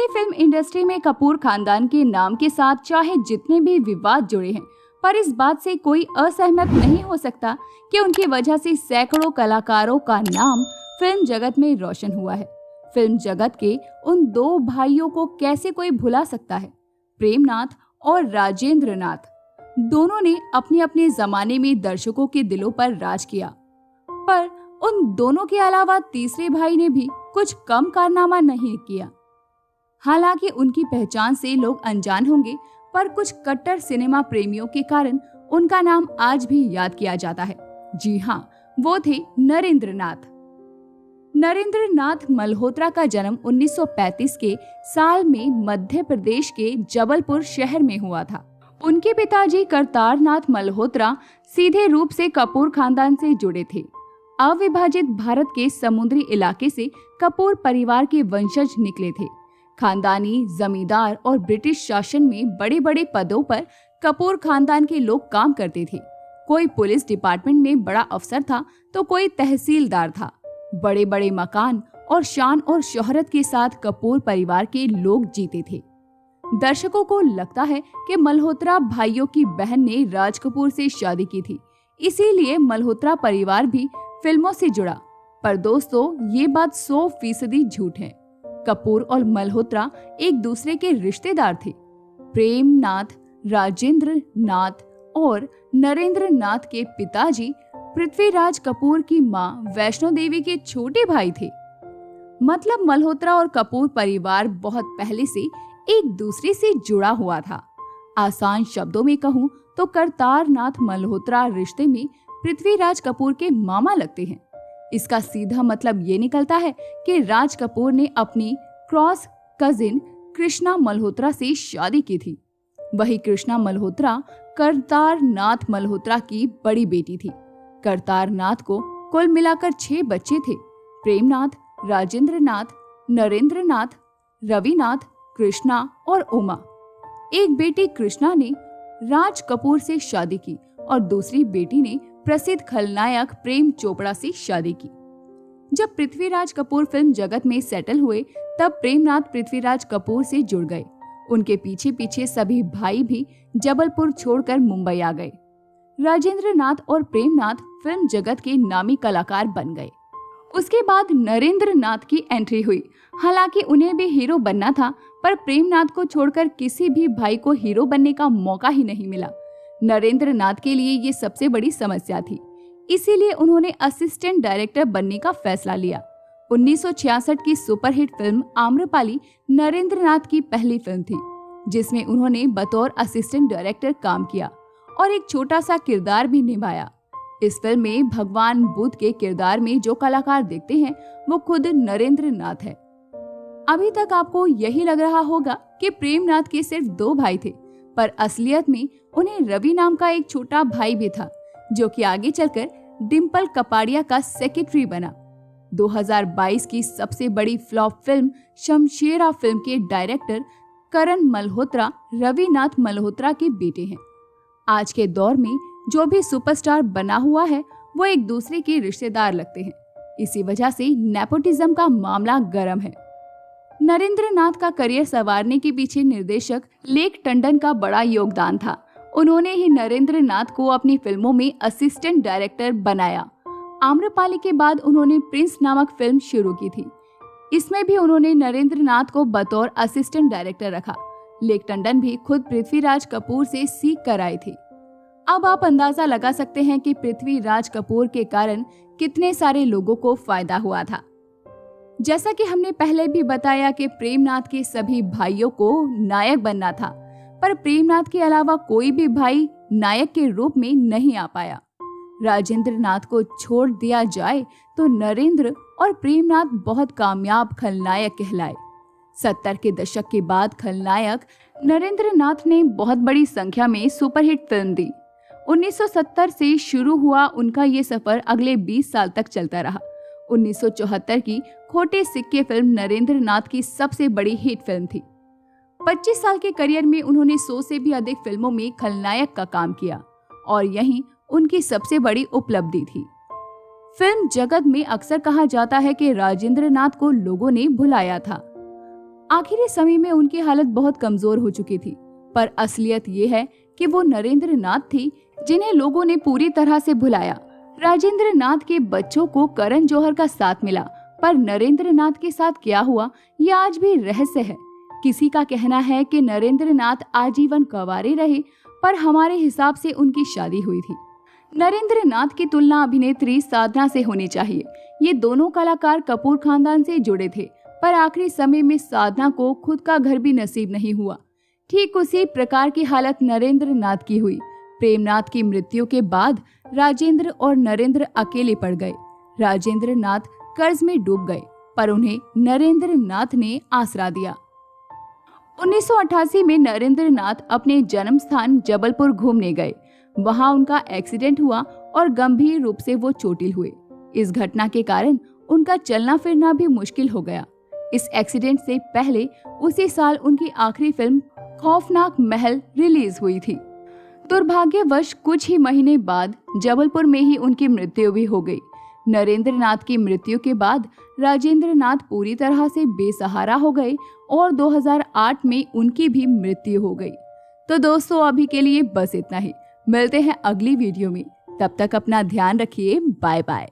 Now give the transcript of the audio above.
Hindi film industry में कपूर खानदान के नाम के साथ चाहे जितने भी विवाद जुड़े हैं, पर इस बात से कोई असहमत नहीं हो सकता कि उनकी वजह से सैकड़ों कलाकारों का नाम फिल्म जगत में रोशन हुआ है। फिल्म जगत के उन दो भाइयों को कैसे कोई भुला सकता है। प्रेमनाथ और राजेंद्र नाथ दोनों ने अपने अपने जमाने में दर्शकों के दिलों पर राज किया, पर उन दोनों के अलावा तीसरे भाई ने भी कुछ कम कारनामा नहीं किया। हालांकि उनकी पहचान से लोग अनजान होंगे, पर कुछ कट्टर सिनेमा प्रेमियों के कारण उनका नाम आज भी याद किया जाता है। जी हाँ, वो थे नरेंद्र नाथ। नरेंद्र नाथ मल्होत्रा का जन्म 1935 के साल में मध्य प्रदेश के जबलपुर शहर में हुआ था। उनके पिताजी करतार नाथ मल्होत्रा सीधे रूप से कपूर खानदान से जुड़े थे। अविभाजित भारत के समुद्री इलाके से कपूर परिवार के वंशज निकले थे। खानदानी, जमींदार और ब्रिटिश शासन में बड़े बड़े पदों पर कपूर खानदान के लोग काम करते थे। कोई पुलिस डिपार्टमेंट में बड़ा अफसर था तो कोई तहसीलदार था। बड़े बड़े मकान और शान और शोहरत के साथ कपूर परिवार के लोग जीते थे। दर्शकों को लगता है कि मल्होत्रा भाइयों की बहन ने राज कपूर से शादी की थी, इसीलिए मल्होत्रा परिवार भी फिल्मों से जुड़ा। पर दोस्तों, ये बात 100% झूठ है। कपूर और मल्होत्रा एक दूसरे के रिश्तेदार थे। प्रेमनाथ, राजेंद्र नाथ और नरेंद्र नाथ के पिताजी पृथ्वीराज कपूर की मां वैष्णो देवी के छोटे भाई थे। मतलब मल्होत्रा और कपूर परिवार बहुत पहले से एक दूसरे से जुड़ा हुआ था। आसान शब्दों में कहूँ तो करतार नाथ मल्होत्रा रिश्ते में पृथ्वीराज कपूर के मामा लगते हैं। इसका सीधा मतलब ये निकलता है कि राज कपूर ने अपनी क्रॉस कजिन कृष्णा मल्होत्रा से शादी की थी। वही कृष्णा मल्होत्रा करतार नाथ मल्होत्रा की बड़ी बेटी थी। करतार नाथ को कुल मिलाकर 6 बच्चे थे। प्रेमनाथ, राजेंद्र नाथ, नरेंद्र नाथ, रविनाथ, कृष्णा और उमा। एक बेटी कृष्णा ने राज कपूर से शादी की और दूसरी बेटी ने प्रसिद्ध खलनायक प्रेम चोपड़ा से शादी की। जब पृथ्वीराज कपूर फिल्म जगत में सेटल हुए, तब प्रेमनाथ पृथ्वीराज कपूर से जुड़ गए। उनके पीछे पीछे सभी भाई भी जबलपुर छोड़कर मुंबई आ गए। राजेंद्र नाथ और प्रेमनाथ फिल्म जगत के नामी कलाकार बन गए। उसके बाद नरेंद्र नाथ की एंट्री हुई। हालांकि उन्हें भी हीरो बनना था, पर प्रेमनाथ को छोड़कर किसी भी भाई को हीरो बनने का मौका ही नहीं मिला। नरेंद्र नाथ के लिए ये सबसे बड़ी समस्या थी, इसीलिए उन्होंने असिस्टेंट डायरेक्टर बनने का फैसला लिया। 1966 की सुपरहिट फिल्म आम्रपाली नरेंद्र नाथ की पहली फिल्म थी, जिसमें उन्होंने बतौर असिस्टेंट डायरेक्टर काम किया और एक छोटा सा किरदार भी निभाया। इस फिल्म में भगवान बुद्ध के किरदार में जो कलाकार दिखते हैं वो खुद नरेंद्र नाथ है। अभी तक आपको यही लग रहा होगा कि प्रेमनाथ के सिर्फ 2 भाई थे, पर असलियत में उन्हें रवि नाम का एक छोटा भाई भी था, जो कि आगे चलकर डिम्पल कपाड़िया का सेक्रेटरी बना। 2022 की सबसे बड़ी फ्लॉप फिल्म शमशेरा फिल्म के डायरेक्टर करण मल्होत्रा रवि नाथ मल्होत्रा के बेटे हैं। आज के दौर में जो भी सुपरस्टार बना हुआ है वो एक दूसरे के रिश्तेदार लगते हैं। इसी वजह से नेपोटिज्म का मामला गर्म है। नरेंद्र नाथ का करियर संवारने के पीछे निर्देशक लेक टंडन का बड़ा योगदान था। उन्होंने ही नरेंद्र नाथ को अपनी फिल्मों में असिस्टेंट डायरेक्टर बनाया। आम्रपाली के बाद उन्होंने प्रिंस नामक फिल्म शुरू की थी। इसमें भी उन्होंने नरेंद्र नाथ को बतौर असिस्टेंट डायरेक्टर रखा। लेक टंडन भी खुद पृथ्वीराज कपूर से सीख कर आए थे। अब आप अंदाजा लगा सकते हैं कि पृथ्वीराज कपूर के कारण कितने सारे लोगों को फायदा हुआ था। जैसा कि हमने पहले भी बताया कि प्रेमनाथ के सभी भाइयों को नायक बनना था, पर प्रेमनाथ के अलावा कोई भी भाई नायक के रूप में नहीं आ पाया। राजेंद्र नाथ को छोड़ दिया जाए तो नरेंद्र और प्रेमनाथ बहुत कामयाब खलनायक कहलाए। 70 के दशक के बाद खलनायक नरेंद्र नाथ ने बहुत बड़ी संख्या में सुपरहिट फिल्म दी। 1970 से शुरू हुआ उनका ये सफर अगले 20 साल तक चलता रहा। 1974 की खोटे सिक्के फिल्म नरेंद्र नाथ की सबसे बड़ी हिट फिल्म थी। 25 साल के करियर में उन्होंने 100 से भी अधिक फिल्मों में खलनायक का काम किया और यही उनकी सबसे बड़ी उपलब्धि थी। फिल्म जगत में अक्सर कहा जाता है कि राजेंद्र नाथ को लोगों ने भुलाया था। आखिरी समय में उनकी हालत बहुत कमजोर हो चुकी थी। पर असलियत ये है कि वो नरेंद्र नाथ थी जिन्हें लोगों ने पूरी तरह से भुलाया। राजेंद्र नाथ के बच्चों को करण जौहर का साथ मिला, पर नरेंद्र नाथ के साथ क्या हुआ ये आज भी रहस्य है। किसी का कहना है कि नरेंद्र नाथ आजीवन कंवारे रहे, पर हमारे हिसाब से उनकी शादी हुई थी। नरेंद्र नाथ की तुलना अभिनेत्री साधना से होनी चाहिए। ये दोनों कलाकार कपूर खानदान से जुड़े थे, पर आखिरी समय में साधना को खुद का घर भी नसीब नहीं हुआ। ठीक उसी प्रकार की हालत नरेंद्र नाथ की हुई। प्रेमनाथ की मृत्यु के बाद राजेंद्र और नरेंद्र अकेले पड़ गए। राजेंद्र नाथ कर्ज में डूब गए, पर उन्हें नरेंद्र नाथ ने आसरा दिया। 1988 में नरेंद्र नाथ अपने जन्म स्थान जबलपुर घूमने गए। वहां उनका एक्सीडेंट हुआ और गंभीर रूप से वो चोटिल हुए। इस घटना के कारण उनका चलना फिरना भी मुश्किल हो गया। इस एक्सीडेंट से पहले उसी साल उनकी आखिरी फिल्म खौफनाक महल रिलीज हुई थी। दुर्भाग्यवश कुछ ही महीने बाद जबलपुर में ही उनकी मृत्यु भी हो गई। नरेंद्र नाथ की मृत्यु के बाद राजेंद्र नाथ पूरी तरह से बेसहारा हो गए और 2008 में उनकी भी मृत्यु हो गई। तो दोस्तों अभी के लिए बस इतना ही। मिलते हैं अगली वीडियो में। तब तक अपना ध्यान रखिए। Bye bye.